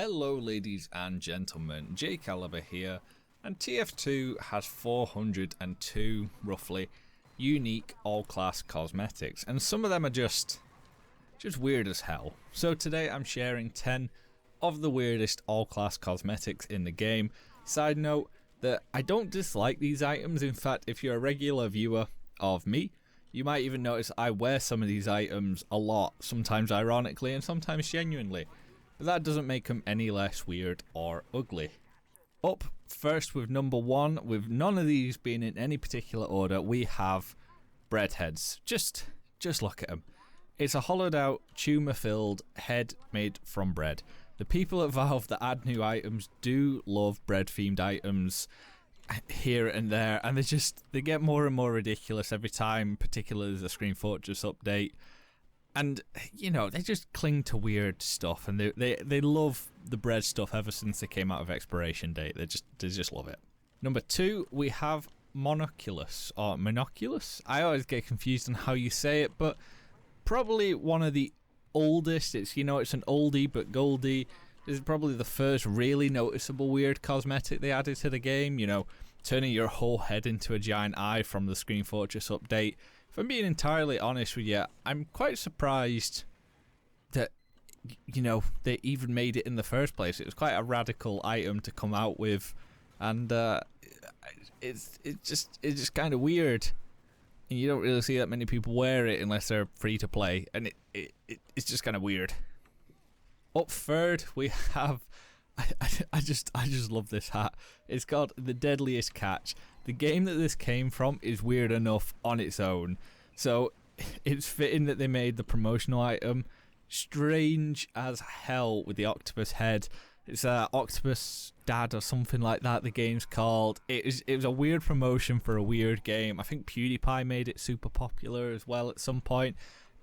Hello ladies and gentlemen, J Caliber here, and TF2 has 402 roughly unique all-class cosmetics, and some of them are just weird as hell. So today I'm sharing 10 of the weirdest all-class cosmetics in the game. Side note that I don't dislike these items. In fact, if you're a regular viewer of me, you might even notice I wear some of these items a lot, sometimes ironically and sometimes genuinely. But that doesn't make them any less weird or ugly. Up first with number 1, with none of these being in any particular order, we have bread heads. Just look at them. It's a hollowed out, tumour filled head made from bread. The people at Valve that add new items do love bread themed items here and there, and they get more and more ridiculous every time, particularly as the Screen Fortress update. And, you know, they just cling to weird stuff, and they love the bread stuff ever since they came out of expiration date. They just love it. Number 2, we have Monoculus, or Monoculus? I always get confused on how you say it, but probably one of the oldest. It's an oldie but goldie. This is probably the first really noticeable weird cosmetic they added to the game, turning your whole head into a giant eye from the Screen Fortress update. If I'm being entirely honest with you, I'm quite surprised that, they even made it in the first place. It was quite a radical item to come out with, and it's just kind of weird. And you don't really see that many people wear it unless they're free to play, and it's just kind of weird. Up third, we have, I just love this hat. It's called The Deadliest Catch. The game that this came from is weird enough on its own, so it's fitting that they made the promotional item strange as hell with the Octopus Head. It's Octopus Dad or something like that, the game's called. It was a weird promotion for a weird game. I think PewDiePie made it super popular as well at some point.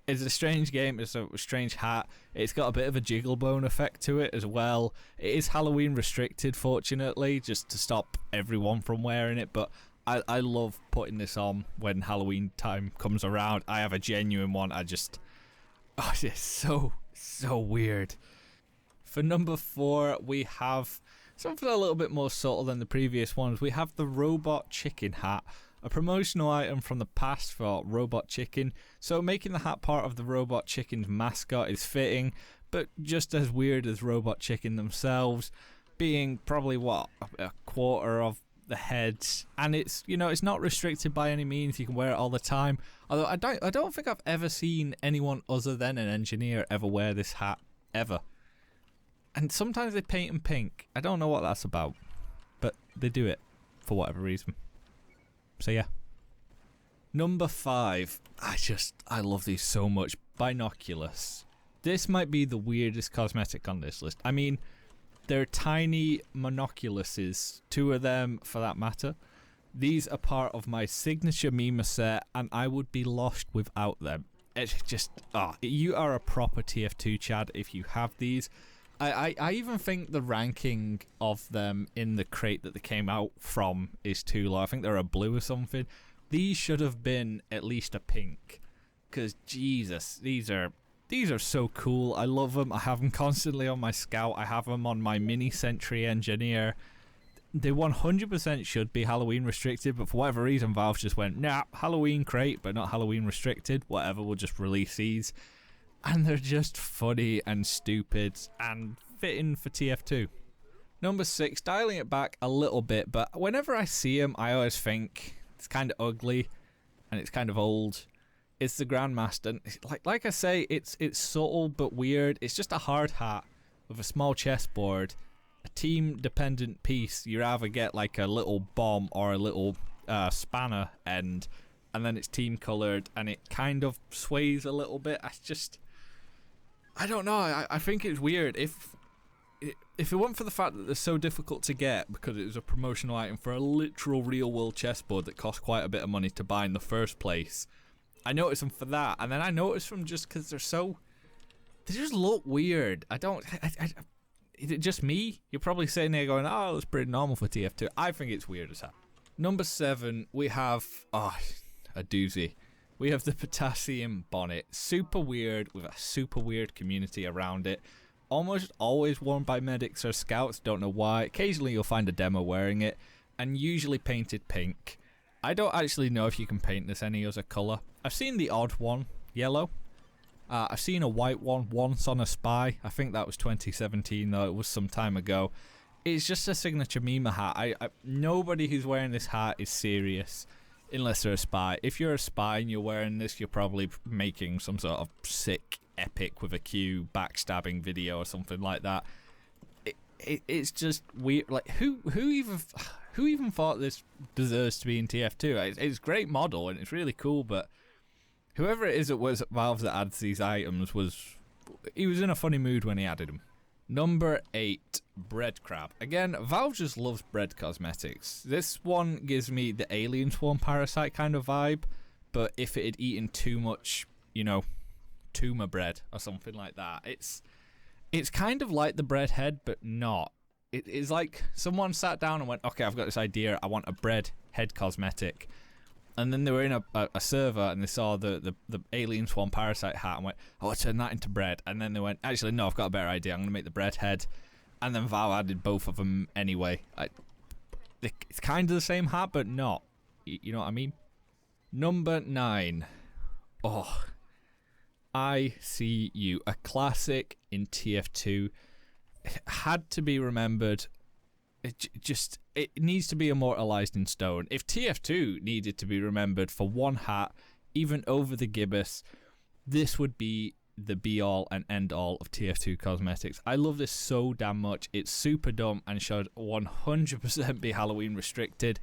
It's a strange game, it's a strange hat. It's got a bit of a jiggle bone effect to it as well. It is Halloween restricted, fortunately, just to stop everyone from wearing it, but I love putting this on when Halloween time comes around. I have a genuine one. It's so weird. For number 4, we have something a little bit more subtle than the previous ones. We have the Robot Chicken hat, a promotional item from the past for Robot Chicken. So making the hat part of the Robot Chicken's mascot is fitting, but just as weird as Robot Chicken themselves, being probably a quarter of the heads. And it's not restricted by any means. You can wear it all the time. Although I don't think I've ever seen anyone other than an engineer ever wear this hat ever. And sometimes they paint them pink. I don't know what that's about, but they do it for whatever reason. So yeah. Number 5. I love these so much. Monoculus. This might be the weirdest cosmetic on this list. I mean, they're tiny Monoculuses, 2 of them for that matter. These are part of my signature meme set, and I would be lost without them. It's just, you are a proper TF2 Chad if you have these. I even think the ranking of them in the crate that they came out from is too low. I think they're a blue or something. These should have been at least a pink, because Jesus, these are so cool. I love them. I have them constantly on my Scout. I have them on my Mini Sentry Engineer. They 100% should be Halloween restricted, but for whatever reason Valve just went, nah, Halloween crate but not Halloween restricted. Whatever, we'll just release these. And they're just funny and stupid and fitting for TF2. Number 6, dialing it back a little bit, but whenever I see them, I always think it's kind of ugly and it's kind of old. It's the Grandmaster. Like I say, it's subtle but weird. It's just a hard hat with a small chessboard, a team-dependent piece. You either get like a little bomb or a little spanner end, and then it's team-coloured, and it kind of sways a little bit. I don't know. I think it's weird. If it weren't for the fact that they're so difficult to get because it was a promotional item for a literal real-world chessboard that cost quite a bit of money to buy in the first place, I noticed them for that, and then I noticed them just because they just look weird. Is it just me? You're probably sitting there going, oh, that's pretty normal for TF2. I think it's weird as hell. Number 7, we have a doozy. We have the Potassium Bonnet. Super weird, with a super weird community around it. almost always worn by medics or scouts, don't know why. Occasionally you'll find a demo wearing it, and usually painted pink. I don't actually know if you can paint this any other colour. I've seen the odd one, yellow. I've seen a white one once on a spy. I think that was 2017 though, it was some time ago. It's just a signature meme hat. Nobody who's wearing this hat is serious unless they're a spy. If you're a spy and you're wearing this, you're probably making some sort of sick, epic with a Q backstabbing video or something like that. It's just weird. Like who even thought this deserves to be in TF2? It's a great model and it's really cool, but whoever it is at Valve that adds these items he was in a funny mood when he added them. Number 8, Breadcrap. Again, Valve just loves bread cosmetics. This one gives me the alien swarm parasite kind of vibe, but if it had eaten too much, tumor bread or something like that. It's kind of like the bread head, but not. It's like someone sat down and went, okay, I've got this idea, I want a bread head cosmetic. And then they were in a server and they saw the alien swarm parasite hat and went, oh, I'll turn that into bread. And then they went, actually, no, I've got a better idea. I'm going to make the bread head. And then Valve added both of them anyway. It's kind of the same hat, but not. You know what I mean? Number 9. Oh, ICU. A classic in TF2. It had to be remembered. It needs to be immortalized in stone. If TF2 needed to be remembered for one hat, even over the gibbous, this would be the be-all and end-all of TF2 cosmetics. I love this so damn much. It's super dumb and should 100% be Halloween restricted.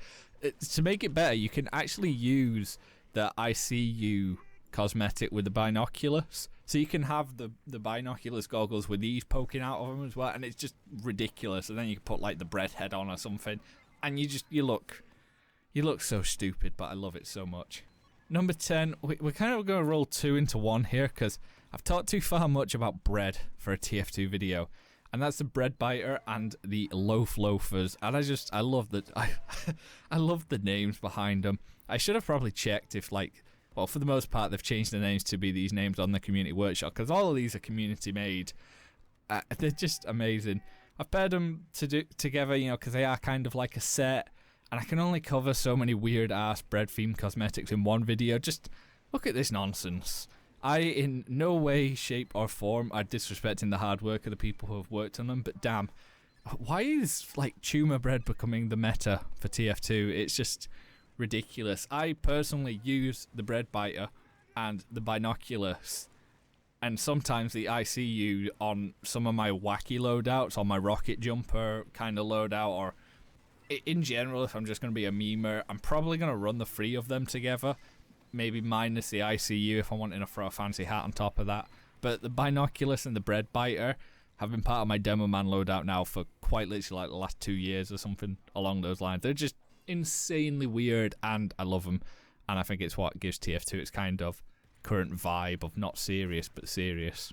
To make it better, you can actually use the ICU cosmetic with the binoculars. So you can have the binoculars goggles with these poking out of them as well, and it's just ridiculous. And then you can put like the bread head on or something, and you look so stupid, but I love it so much. Number 10, we're kind of going to roll 2 into 1 here because I've talked too far much about bread for a TF2 video, and that's the bread biter and the loaf loafers. And I love that. I love the names behind them. I should have probably checked if well, for the most part, they've changed the names to be these names on the community workshop because all of these are community made. They're just amazing. I've paired them together, because they are kind of like a set, and I can only cover so many weird ass bread themed cosmetics in one video. Just look at this nonsense. I, in no way, shape, or form, are disrespecting the hard work of the people who have worked on them, but damn, why is tumor bread becoming the meta for TF2? It's just ridiculous. I personally use the bread biter and the binoculars and sometimes the ICU on some of my wacky loadouts, on my rocket jumper kind of loadout, or in general if I'm just going to be a memer. I'm probably going to run the 3 of them together, maybe minus the ICU if I want to throw a fancy hat on top of that. But the binoculars and the bread biter have been part of my demo man loadout now for quite literally the last 2 years or something along those lines. They're just insanely weird and I love them, and I think it's what gives TF2 its kind of current vibe of not serious but serious.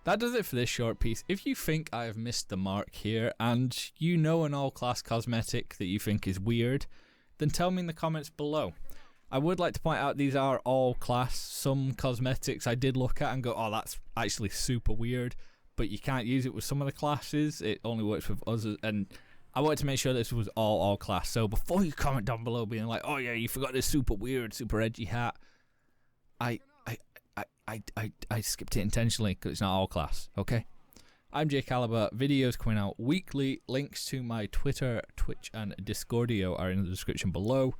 That does it for this short piece. If you think I have missed the mark here and you know an all-class cosmetic that you think is weird, then tell me in the comments below. I would like to point out these are all class. Some cosmetics I did look at and go, oh, that's actually super weird, but you can't use it with some of the classes. It only works with others, and I wanted to make sure this was all class. So before you comment down below being like, oh yeah, you forgot this super weird, super edgy hat, I skipped it intentionally because it's not all class, okay? I'm Jay Caliber. Videos coming out weekly. Links to my Twitter, Twitch, and Discordio are in the description below.